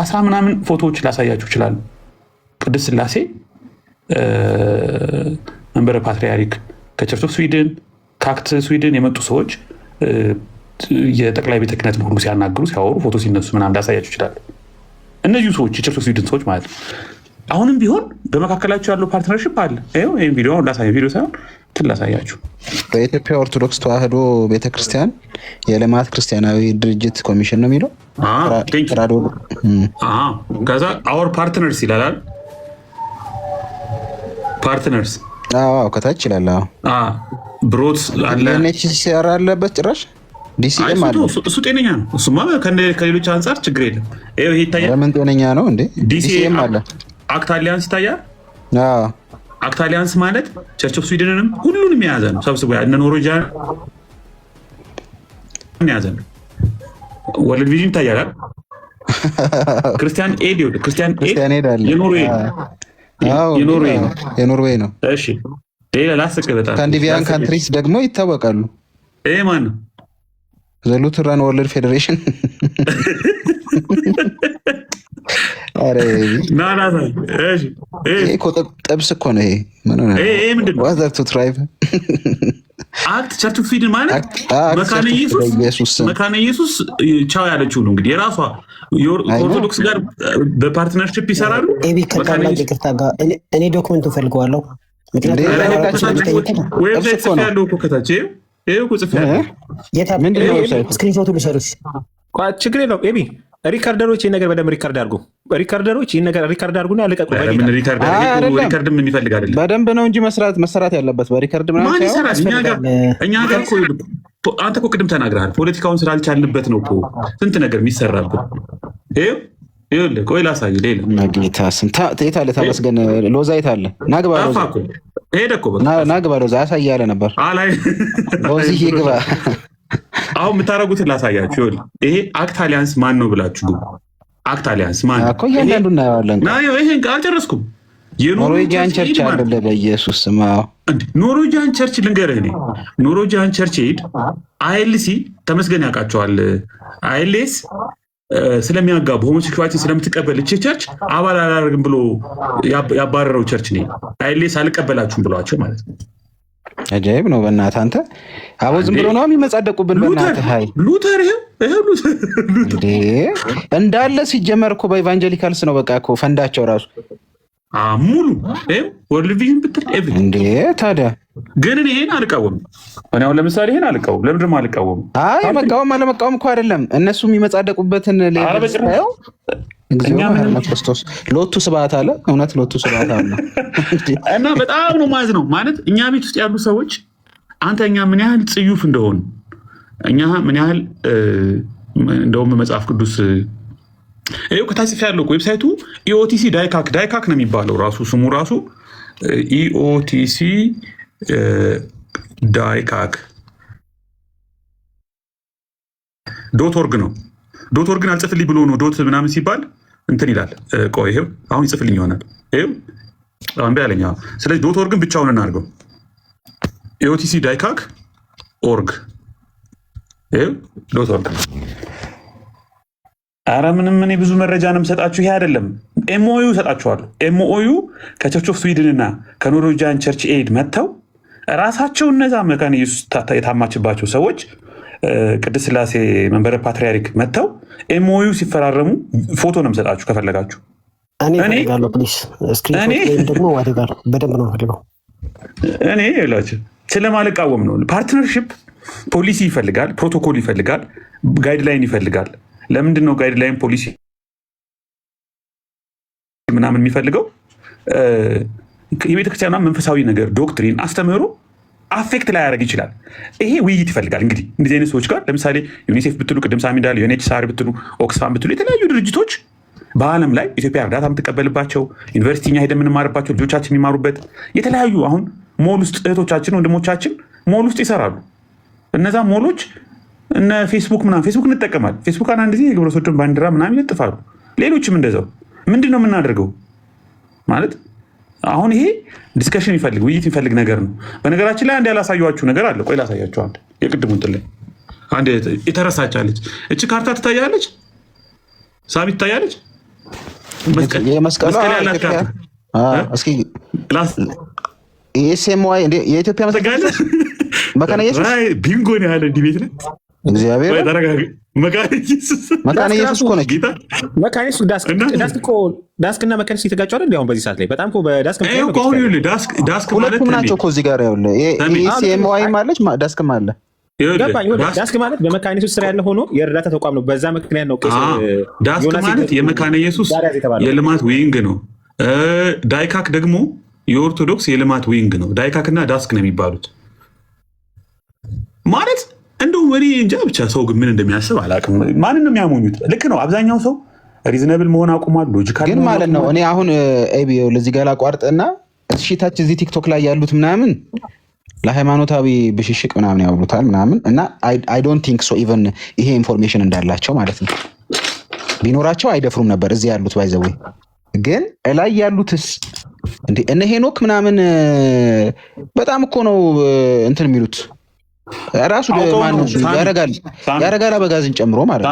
10 ምናምን ፎቶዎች ላሳያችሁ ይችላሉ። ቅድስት ሥላሴ መንበረ ፓትርያርክ ከቸርች ኦፍ ስዊድን ከአክት ስዊድን የመጡ ሰዎች የጠቅላይ ቤተ ክህነትን ሁሉ ሲያናግሩ ሲያወሩ ፎቶ ሲነሱ ምናምን ላሳያችሁ ይችላሉ። እነዚሁ ሰዎች የቸርች ኦፍ ስዊድን ሰዎች ማለት ነው። አሁንም ቢሆን በመካከላቸው ያለው ፓርትነርሽፕ አለ። ይህም ቪዲዮ ላሳያ ቪዲዮ ሳይሆን ላሳያችሁ። በኢትዮጵያ ኦርቶዶክስ ተዋሕዶ ቤተክርስቲያን የልማት ክርስቲያናዊ ድርጅት ኮሚሽን ነው የሚለው። ከዛ አወር ፓርትነርስ ይላል። ፓርትነርስ ከታች ይላል። ብሮት አለ ዩኤንኤችሲአር አለበት ጭራሽ ዲሲኤም አለ። እሱ ጤነኛ ነው። እሱማ ከሌሎች አንጻር ችግር የለም። ይሄ ይታያል። ለምን ጤነኛ ነው እንዴ? ዲሲኤም አለ። አክት አሊያንስ ይታያል። አክት አሊያንስ ማለት ቸርች ኦፍ ስዊድንንም ሁሉንም የያዘ ነው። ሰብስቦ እነ ኖርዌጂያን የያዘ ነው። ወርልድ ቪዥን ይታያል። ክርስቲያን ኤድ ይኸውልህ፣ ክርስቲያን ኤድ የኖርዌይ ነው። እሺ ሌላ ላስቅ በጣም ስካንዲቪያን ካንትሪስ ደግሞ ይታወቃሉ። ይሄ ማን ነው? ዘ ሉተራን ወርልድ ፌዴሬሽን ጥብስ እኮ ነው። ይሄ ምንድን ነው? አክት ቸርች ኦፍ ስዊድን ማለት መካነ ኢየሱስ ቻው ያለችው ነው። እንግዲህ የራሷ ኦርቶዶክስ ጋር በፓርትነርሽፕ ይሰራሉ። እኔ ዶክመንቱን ፈልገዋለሁ። ዌብሳይት ጽፍ ያለው እኮ ከታች ይሄ እኮ ጽፍ ያለው ስክሪንሾቱ ልሰሩሽ ችግር የለውም። ኤቢ ሪካርደሮች ይህን ነገር በደንብ ሪካርድ አድርጉ። ሪካርደሮች ይህን ነገር ሪካርድ አድርጉና ያለቀቁ። ሪካርድም የሚፈልግ አይደለም፣ በደንብ ነው እንጂ መሰራት ያለበት በሪካርድ ማን ይሰራል? እኛ ጋር እኮ አንተ እኮ ቅድም ተናግረሃል። ፖለቲካውን ስላልቻልንበት ነው እኮ ስንት ነገር የሚሰራበት። ይኸውልህ ቆይ ላሳይህ። ሌላ ጌታ የት አለ? ተመስገን ሎዛ የት አለ? ናግባ ሎዛ ሄደ እኮ ናግባ ሎዛ ያሳያለ ነበር። ሎዚህ ይግባ። አሁን የምታደርጉትን ላሳያችሁ። ይሄ አክት አሊያንስ ማን ነው ብላችሁ አክት አሊያንስ ማን እኮ እያንዳንዱ እናየዋለን። ይሄን አልጨረስኩም። ኖርዌጂያን ቸርች አለ በኢየሱስ ስም። ኖርዌጂያን ቸርች ልንገርህ፣ እኔ ኖርዌጂያን ቸርች ሄድ አይኤልሲ ተመስገን ያውቃቸዋል። አይኤልኤስ ስለሚያጋቡ ሆሞሴክሹዋሊቲ ስለምትቀበል እቺ ቸርች አባል አላደርግም ብሎ ያባረረው ቸርች ነው። አይኤልኤስ አልቀበላችሁም ብሏቸው ማለት ነው። አጃይብ ነው። በእናትህ አንተ አቦ ዝም ብሎ ነው የሚመጻደቁብን። በእናትህ ሉተር እንዳለ ሲጀመር እኮ በኢቫንጀሊካልስ ነው በቃ እኮ ፈንዳቸው ራሱ ሙሉ ወርልድ ቪዥን ብትል እንዴ። ታዲያ ግን እኔ ይሄን አልቃወምም። እኔ አሁን ለምሳሌ ይሄን አልቃወም። ለምንድን ነው አልቃወም? መቃወም አለመቃወም እኮ አይደለም። እነሱ የሚመጻደቁበትን ሌላው ክርስቶስ ሎቱ ስብሐት አለ። እውነት ሎቱ ስብሐት አለ። እና በጣም ነው ማዝ ነው ማለት እኛ ቤት ውስጥ ያሉ ሰዎች አንተ እኛ ምን ያህል ጽዩፍ እንደሆን እኛ ምን ያህል እንደውም መጽሐፍ ቅዱስ ይኸው ከታች ጽፍ ያለው ዌብሳይቱ ኢኦቲሲ ዳይካክ ነው የሚባለው ራሱ ስሙ ራሱ ኢኦቲሲ ዳይካክ ዶት ኦርግ ነው። ዶት ኦርግን አልጽፍልኝ ብሎ ነው ዶት ምናምን ሲባል እንትን ይላል። ቆይ ይሄው አሁን ይጽፍልኝ ይሆናል። ይሄው አንበ ያለኛ። ስለዚህ ዶት ኦርግን ብቻውን እናድርገው። ኢኦቲሲ ዳይካክ ኦርግ ይሄው ዶት ኦርግ። አረ ምንም እኔ ብዙ መረጃ ነው የምሰጣችሁ። ይሄ አይደለም ኤምኦዩ እሰጣችኋለሁ። ኤምኦዩ ከቸርች ኦፍ ስዊድን እና ከኖርዌጂያን ቸርች ኤድ መጥተው ራሳቸው እነዛ መካነ ኢየሱስ የታማችባቸው ሰዎች ቅድስት ሥላሴ መንበረ ፓትርያርክ መጥተው ኤምኦዩ ሲፈራረሙ ፎቶ ነው የምሰጣችሁ ከፈለጋችሁ። እኔ ላችሁ ስለማልቃወም ነው። ፓርትነርሽፕ ፖሊሲ ይፈልጋል፣ ፕሮቶኮል ይፈልጋል፣ ጋይድላይን ይፈልጋል። ለምንድን ነው ጋይድላይን ፖሊሲ ምናምን የሚፈልገው? የቤተክርስቲያኗ መንፈሳዊ ነገር ዶክትሪን አስተምህሮ አፌክት ላይ ያደርግ ይችላል። ይሄ ውይይት ይፈልጋል። እንግዲህ እንደዚህ አይነት ሰዎች ጋር ለምሳሌ ዩኒሴፍ ብትሉ፣ ቅድም ሳሚ እንዳለ ዩኤንኤችሲአር ብትሉ፣ ኦክስፋም ብትሉ የተለያዩ ድርጅቶች በዓለም ላይ ኢትዮጵያ እርዳታ የምትቀበልባቸው ዩኒቨርሲቲ እኛ ሄደን የምንማርባቸው ልጆቻችን የሚማሩበት የተለያዩ አሁን ሞል ውስጥ እህቶቻችን ወንድሞቻችን ሞል ውስጥ ይሰራሉ። እነዛ ሞሎች እነ ፌስቡክ ምናምን ፌስቡክ እንጠቀማል። ፌስቡክ አንድ ጊዜ የግብረ ሰዶም ባንዲራ ምናምን ይለጥፋሉ። ሌሎችም እንደዛው። ምንድን ነው የምናደርገው ማለት አሁን ይሄ ዲስከሽን ይፈልግ ውይይት ይፈልግ ነገር ነው። በነገራችን ላይ አንድ ያላሳየኋችሁ ነገር አለ። ቆይ ላሳያችሁ። አንድ የቅድሙ እንትን ላይ አንድ የተረሳቻለች እቺ ካርታ ትታያለች። ሳቢ ትታያለች። የመስቀሉ እስኪ ኤስኤምዋይ የኢትዮጵያ መካነ ኢየሱስ ቢንጎ ነው ያለ እንዲህ ቤት ነው። እግዚአብሔር መካነ ኢየሱስ እኮ ነች። መካነ ኢየሱስ ዳስክና መካነ ኢየሱስ የተጋጩ አይደል? አሁን በዚህ ሰዓት ላይ በጣም በዳስክ ሁለቱም ናቸው እኮ እዚህ ጋር ያለ ኤስኤምዋይ ማለች ዳስክም አለ። ዳስክ ማለት በመካነ ኢየሱስ ስራ ያለ ሆኖ የእርዳታ ተቋም ነው። በዛ ምክንያት ነው ዳስክ ማለት የመካነ ኢየሱስ የልማት ዊንግ ነው። ዳይካክ ደግሞ የኦርቶዶክስ የልማት ዊንግ ነው። ዳይካክ እና ዳስክ ነው የሚባሉት ማለት እንደውም እኔ እንጃ ብቻ ሰው ግን ምን እንደሚያስብ አላውቅም። ማንን ነው የሚያሞኙት? ልክ ነው። አብዛኛው ሰው ሪዝነብል መሆን አቁሟል። ሎጂካል ግን ማለት ነው። እኔ አሁን ኤቢው ለዚህ ጋር ላቋርጥና እሺታች እዚህ ቲክቶክ ላይ ያሉት ምናምን ለሃይማኖታዊ ብሽሽቅ ምናምን ያውሉታል ምናምን እና አይ ዶንት ቲንክ ሶ ኢቨን ይሄ ኢንፎርሜሽን እንዳላቸው ማለት ነው። ቢኖራቸው አይደፍሩም ነበር እዚህ ያሉት ባይዘው። ግን ላይ ያሉትስ እንዴ እነ ሄኖክ ምናምን በጣም እኮ ነው እንትን የሚሉት ራሱ ማን ነው ያረጋል አበጋዝን ጨምሮ ማለት ነው።